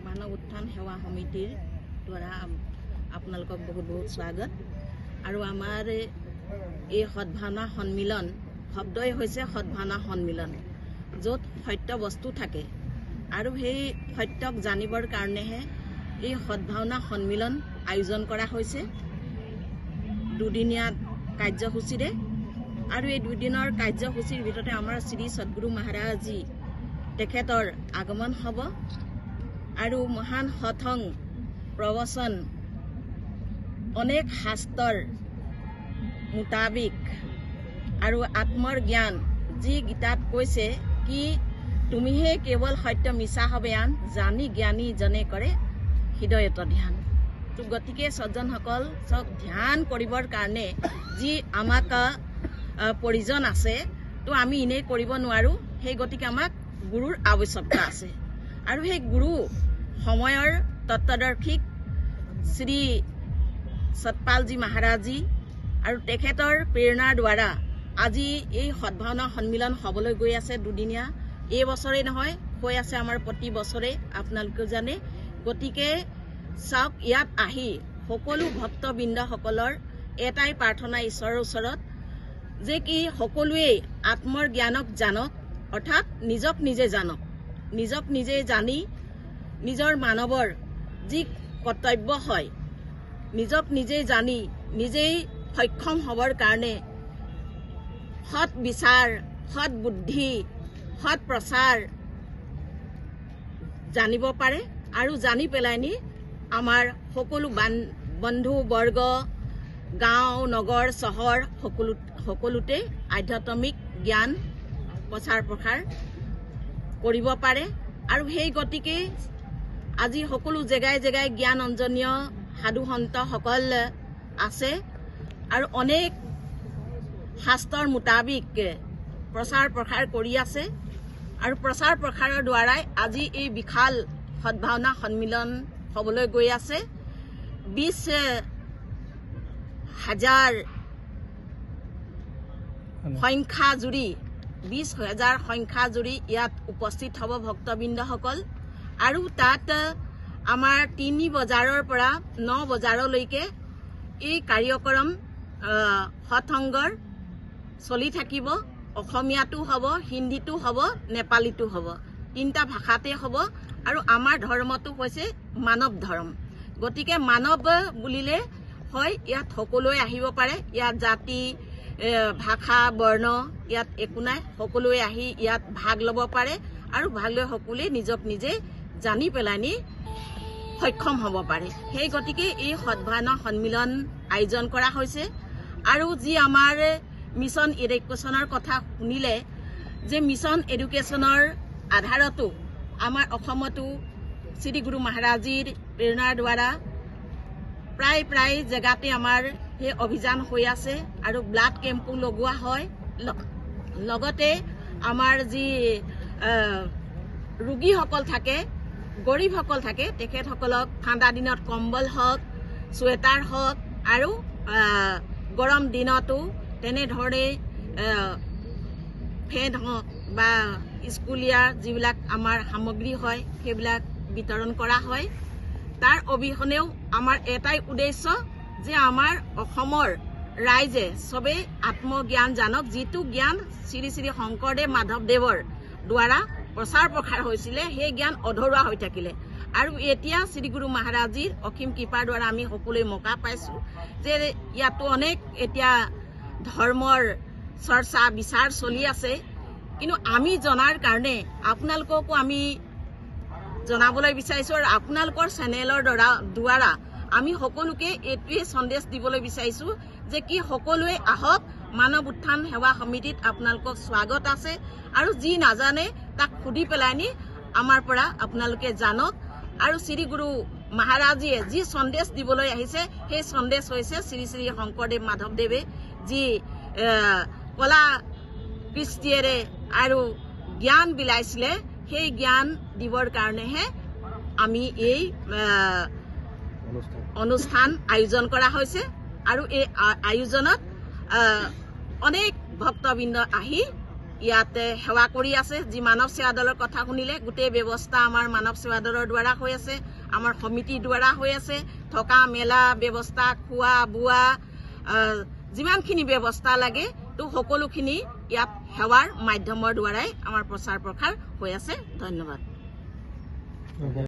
মানৱ উত্থান সেৱা সমিতিৰ দ্বাৰা আপোনালোকক বহুত বহুত স্বাগত। আৰু আমাৰ এই সদ্ভাৱনা সন্মিলন শব্দই হৈছে সদ্ভাৱনা সন্মিলন, য'ত সত্য বস্তু থাকে আৰু সেই সত্যক জানিবৰ কাৰণেহে এই সদ্ভাৱনা সন্মিলন আয়োজন কৰা হৈছে দুদিনীয়া কাৰ্যসূচীৰে। আৰু এই দুদিনৰ কাৰ্যসূচীৰ ভিতৰতে আমাৰ শ্ৰী সদ্গুৰু মহাৰাজজী তেখেতৰ আগমন হ'ব আৰু মহান সৎসং প্ৰবচন অনেক শাস্ত্ৰৰ মোতাবিক আৰু আত্মৰ জ্ঞান যি গীতাত কৈছে কি তুমিহে কেৱল সত্য মিছা হবে আন জানি জ্ঞানী জনে কৰে হৃদয়ত ধ্যান। তো গতিকে সজ্জনসকল চব ধ্যান কৰিবৰ কাৰণে যি আমাক প্ৰয়োজন আছে, তো আমি এনেই কৰিব নোৱাৰোঁ। সেই গতিকে আমাক গুৰুৰ আৱশ্যকতা আছে আৰু সেই গুৰু সময়ৰ তত্ত্বদৰ্শিক শ্ৰী সতপালজী মহাৰাজজী আৰু তেখেতৰ প্ৰেৰণাৰ দ্বাৰা আজি এই সদ্ভাৱনা সন্মিলন হ'বলৈ গৈ আছে দুদিনীয়া। এই বছৰে নহয়, হৈ আছে আমাৰ প্ৰতি বছৰে, আপোনালোকে জানে। গতিকে চাওক, ইয়াত আহি সকলো ভক্তবৃন্দসকলৰ এটাই প্ৰাৰ্থনা ঈশ্বৰৰ ওচৰত যে কি সকলোৱে আত্মৰ জ্ঞানক জানক, অৰ্থাৎ নিজক নিজে জানক। নিজক নিজে জানি নিজৰ মানৱৰ যি কৰ্তব্য হয়, নিজক নিজে জানি নিজেই সক্ষম হ'বৰ কাৰণে সৎ বিচাৰ, সৎ বুদ্ধি, সৎ প্ৰচাৰ জানিব পাৰে আৰু জানি পেলাইনি আমাৰ সকলো বন্ধু বৰ্গ, গাঁও নগৰ চহৰ সকলোতে আধ্যাত্মিক জ্ঞান প্ৰচাৰ প্ৰসাৰ কৰিব পাৰে। আৰু সেই গতিকে আজি সকলো জেগাই জেগাই জ্ঞান অঞ্জনীয় সাধু সন্তসকল আছে আৰু অনেক শাস্ত্ৰৰ মোতাবিক প্ৰচাৰ প্ৰসাৰ কৰি আছে। আৰু প্ৰচাৰ প্ৰসাৰৰ দ্বাৰাই আজি এই বিশাল সদ্ভাৱনা সন্মিলন হ'বলৈ গৈ আছে। 20,000 সংখ্যা জুৰি 20,000 সংখ্যা জুৰি ইয়াত উপস্থিত হ'ব ভক্তবৃন্দসকল। আৰু তাত আমাৰ 3 বজাৰৰ পৰা 9 বজাৰলৈকে এই কাৰ্যক্ৰম সৎসংগৰ চলি থাকিব। অসমীয়াতো হ'ব, হিন্দীতো হ'ব, নেপালীতো হ'ব, 3টা ভাষাতে হ'ব। আৰু আমাৰ ধৰ্মটো হৈছে মানৱ ধৰ্ম। গতিকে মানৱ বুলিলে হয় ইয়াত সকলোৱে আহিব পাৰে। ইয়াত জাতি ভাষা বৰ্ণ ইয়াত একো নাই, সকলোৱে আহি ইয়াত ভাগ ল'ব পাৰে আৰু ভাগ লৈ সকলোৱে নিজক নিজে জানি পেলাইনি সক্ষম হ'ব পাৰে। সেই গতিকে এই সদ্ভাৱনা সন্মিলন আয়োজন কৰা হৈছে। আৰু যি আমাৰ মিছন এডুকেশ্যনৰ কথা শুনিলে, যে মিছন এডুকেশ্যনৰ আধাৰতো আমাৰ অসমতো শ্ৰী গুৰু মহাৰাজজীৰ প্ৰেৰণাৰ দ্বাৰা প্ৰায় জেগাতে আমাৰ সেই অভিযান হৈ আছে আৰু ব্লাড কেম্পো লগোৱা হয়। লগতে আমাৰ যি ৰোগীসকল থাকে, গৰীবসকল থাকে, তেখেতসকলক ঠাণ্ডা দিনত কম্বল হওক, চুৱেটাৰ হওক আৰু গৰম দিনতো তেনেধৰণে ফেন হওক বা স্কুলীয়া যিবিলাক আমাৰ সামগ্ৰী হয় সেইবিলাক বিতৰণ কৰা হয়। তাৰ অবিহনেও আমাৰ এটাই উদ্দেশ্য যে আমাৰ অসমৰ ৰাইজে চবে আত্মজ্ঞান জানক, যিটো জ্ঞান শ্ৰী শ্ৰী শংকৰদেৱ মাধৱদেৱৰ দ্বাৰা প্ৰচাৰ প্ৰসাৰ হৈছিলে, সেই জ্ঞান অধৰুৱা হৈ থাকিলে। আৰু এতিয়া শ্ৰী গুৰু মহাৰাজজীৰ অসীম কৃপাৰ দ্বাৰা আমি সকলোৱে মৌকা পাইছোঁ যে ইয়াতো অনেক এতিয়া ধৰ্মৰ চৰ্চা বিচাৰ চলি আছে। কিন্তু আমি জনাৰ কাৰণে আপোনালোককো আমি জনাবলৈ বিচাৰিছোঁ আৰু আপোনালোকৰ চেনেলৰ দ্বাৰা আমি সকলোকে এইটোৱে সন্দেশ দিবলৈ বিচাৰিছোঁ যে কি সকলোৱে আহক, মানৱ উত্থান সেৱা সমিতিত আপোনালোকক স্বাগত আছে। আৰু যি নাজানে তাক সুধি পেলাইনি আমাৰ পৰা আপোনালোকে জানক। আৰু শ্ৰী গুৰু মহাৰাজজীয়ে যি সন্দেশ দিবলৈ আহিছে সেই সন্দেশ হৈছে শ্ৰী শ্ৰী শংকৰদেৱ মাধৱদেৱে যি কলা কৃষ্টিৰে আৰু জ্ঞান বিলাইছিলে, সেই জ্ঞান দিবৰ কাৰণেহে আমি এই অনুষ্ঠান আয়োজন কৰা হৈছে। আৰু এই আয়োজনত অনেক ভক্তবৃন্দ আহি ইয়াতে সেৱা কৰি আছে। যি মানৱ সেৱা দলৰ কথা শুনিলে গোটেই ব্যৱস্থা আমাৰ মানৱ সেৱা দলৰ দ্বাৰা হৈ আছে, আমাৰ সমিতিৰ দ্বাৰা হৈ আছে। থকা মেলা ব্যৱস্থা, খোৱা বোৱা, যিমানখিনি ব্যৱস্থা লাগে তো সকলোখিনি ইয়াত সেৱাৰ মাধ্যমৰ দ্বাৰাই আমাৰ প্ৰচাৰ প্ৰসাৰ হৈ আছে। ধন্যবাদ।